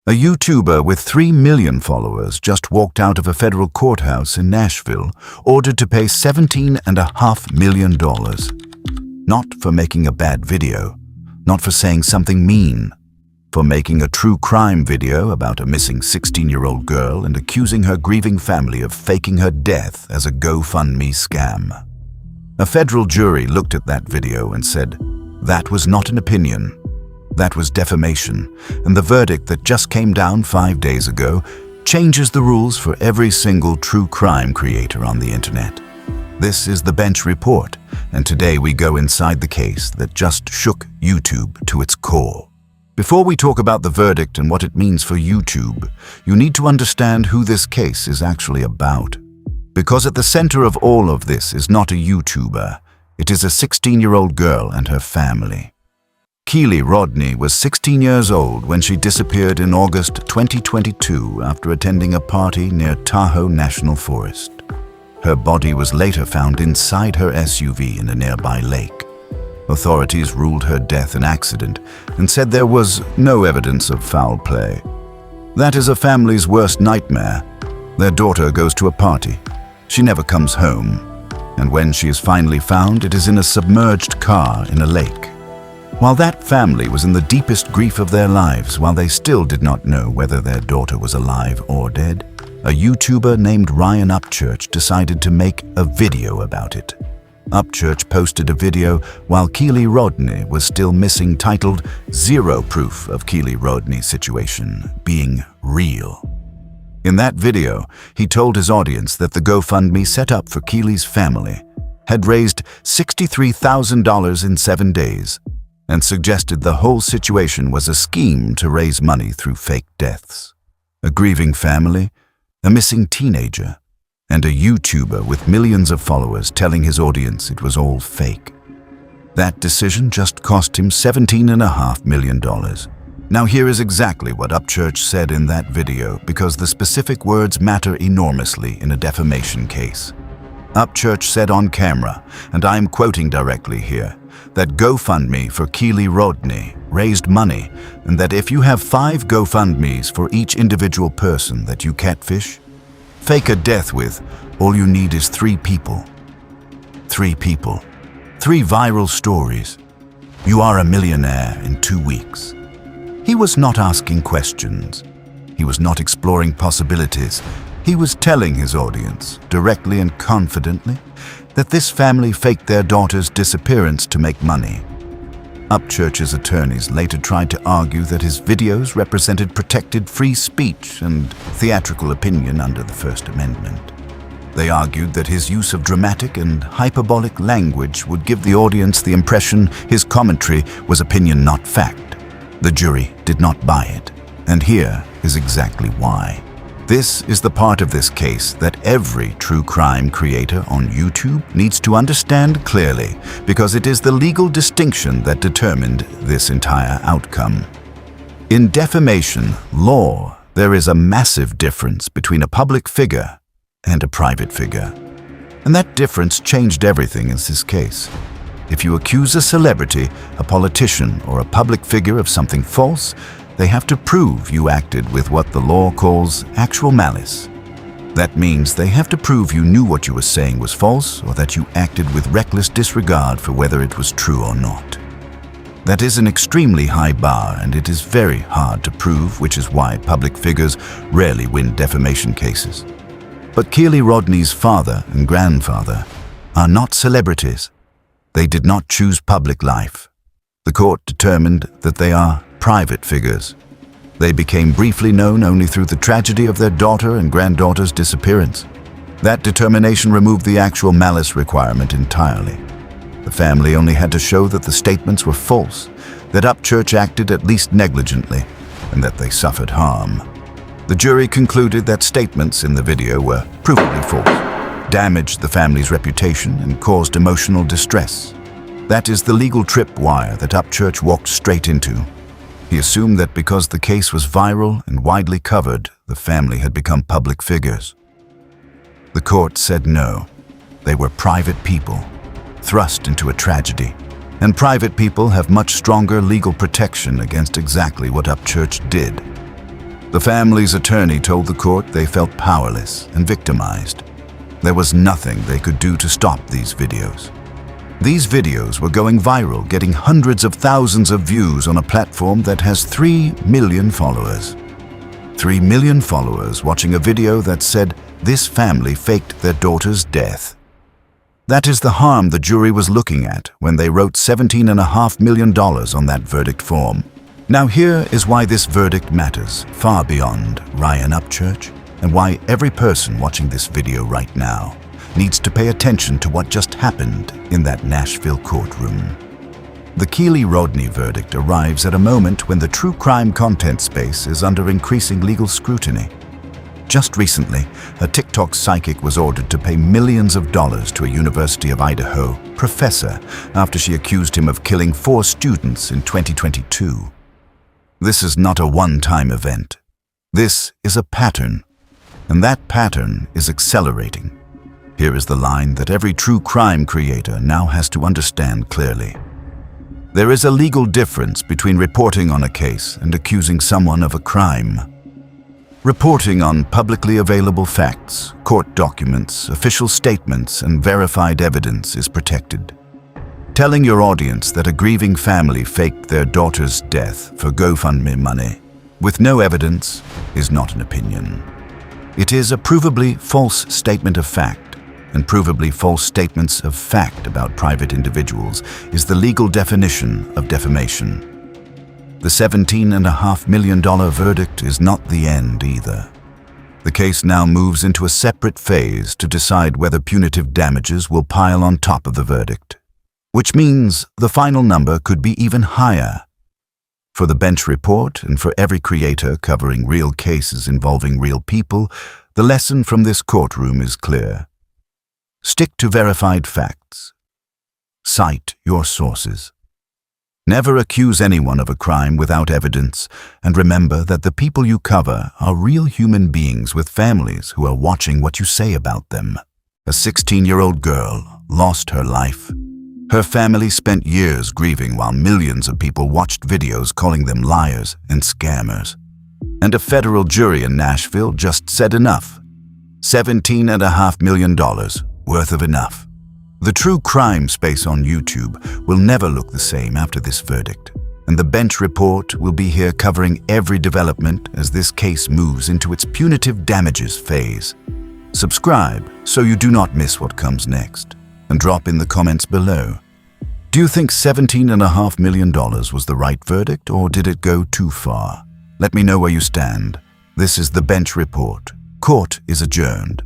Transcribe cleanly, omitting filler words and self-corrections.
A YouTuber with 3 million followers just walked out of a federal courthouse in Nashville, ordered to pay $17.5 million. Not for making a bad video, not for saying something mean, for making a true crime video about a missing 16-year-old girl and accusing her grieving family of faking her death as a GoFundMe scam. A federal jury looked at that video and said, that was not an opinion. That was defamation, and the verdict that just came down 5 days ago changes the rules for every single true crime creator on the internet. This is the Bench Report, and today we go inside the case that just shook YouTube to its core. Before we talk about the verdict and what it means for YouTube, you need to understand who this case is actually about. Because at the center of all of this is not a YouTuber, it is a 16-year-old girl and her family. Keely Rodney was 16 years old when she disappeared in August 2022 after attending a party near Tahoe National Forest. Her body was later found inside her SUV in a nearby lake. Authorities ruled her death an accident and said there was no evidence of foul play. That is a family's worst nightmare. Their daughter goes to a party. She never comes home. And when she is finally found, it is in a submerged car in a lake. While that family was in the deepest grief of their lives, while they still did not know whether their daughter was alive or dead, a YouTuber named Ryan Upchurch decided to make a video about it. Upchurch posted a video while Keely Rodney was still missing, titled "Zero Proof of Keely Rodney's Situation Being Real." In that video, he told his audience that the GoFundMe set up for Keely's family had raised $63,000 in 7 days, and suggested the whole situation was a scheme to raise money through fake deaths. A grieving family, a missing teenager, and a YouTuber with millions of followers telling his audience it was all fake. That decision just cost him $17.5 million. Now here is exactly what Upchurch said in that video, because the specific words matter enormously in a defamation case. Upchurch said on camera, and I am quoting directly here, that GoFundMe for Keely Rodney raised money, and that if you have 5 GoFundMes for each individual person that you catfish, fake a death with, all you need is 3 people. 3 people. 3 viral stories. You are a millionaire in 2 weeks. He was not asking questions. He was not exploring possibilities. He was telling his audience, directly and confidently, that this family faked their daughter's disappearance to make money. Upchurch's attorneys later tried to argue that his videos represented protected free speech and theatrical opinion under the First Amendment. They argued that his use of dramatic and hyperbolic language would give the audience the impression his commentary was opinion, not fact. The jury did not buy it, and here is exactly why. This is the part of this case that every true crime creator on YouTube needs to understand clearly, because it is the legal distinction that determined this entire outcome. In defamation law, there is a massive difference between a public figure and a private figure. And that difference changed everything in this case. If you accuse a celebrity, a politician, or a public figure of something false, they have to prove you acted with what the law calls actual malice. That means they have to prove you knew what you were saying was false, or that you acted with reckless disregard for whether it was true or not. That is an extremely high bar, and it is very hard to prove, which is why public figures rarely win defamation cases. But Keely Rodney's father and grandfather are not celebrities. They did not choose public life. The court determined that they are private figures. They became briefly known only through the tragedy of their daughter and granddaughter's disappearance. That determination removed the actual malice requirement entirely. The family only had to show that the statements were false, that Upchurch acted at least negligently, and that they suffered harm. The jury concluded that statements in the video were provably false, damaged the family's reputation, and caused emotional distress. That is the legal tripwire that Upchurch walked straight into. He assumed that because the case was viral and widely covered, the family had become public figures. The court said no. They were private people, thrust into a tragedy, and private people have much stronger legal protection against exactly what Upchurch did. The family's attorney told the court they felt powerless and victimized. There was nothing they could do to stop these videos. These videos were going viral, getting hundreds of thousands of views on a platform that has 3 million followers. 3 million followers watching a video that said this family faked their daughter's death. That is the harm the jury was looking at when they wrote $17.5 million on that verdict form. Now here is why this verdict matters far beyond Ryan Upchurch, and why every person watching this video right now needs to pay attention to what just happened in that Nashville courtroom. The Keeley-Rodney verdict arrives at a moment when the true crime content space is under increasing legal scrutiny. Just recently, a TikTok psychic was ordered to pay millions of dollars to a University of Idaho professor after she accused him of killing 4 students in 2022. This is not a one-time event. This is a pattern, and that pattern is accelerating. Here is the line that every true crime creator now has to understand clearly. There is a legal difference between reporting on a case and accusing someone of a crime. Reporting on publicly available facts, court documents, official statements, and verified evidence is protected. Telling your audience that a grieving family faked their daughter's death for GoFundMe money with no evidence is not an opinion. It is a provably false statement of fact, and provably false statements of fact about private individuals is the legal definition of defamation. The $17.5 million verdict is not the end either. The case now moves into a separate phase to decide whether punitive damages will pile on top of the verdict, which means the final number could be even higher. For the bench report and for every creator covering real cases involving real people, the lesson from this courtroom is clear. Stick to verified facts. Cite your sources. Never accuse anyone of a crime without evidence, and remember that the people you cover are real human beings with families who are watching what you say about them. A 16-year-old girl lost her life. Her family spent years grieving while millions of people watched videos calling them liars and scammers. And a federal jury in Nashville just said enough. $17.5 million, worth of enough. The true crime space on YouTube will never look the same after this verdict, and the bench report will be here covering every development as this case moves into its punitive damages phase. Subscribe so you do not miss what comes next, and drop in the comments below. Do you think $17.5 million was the right verdict, or did it go too far? Let me know where you stand. This is the bench report. Court is adjourned.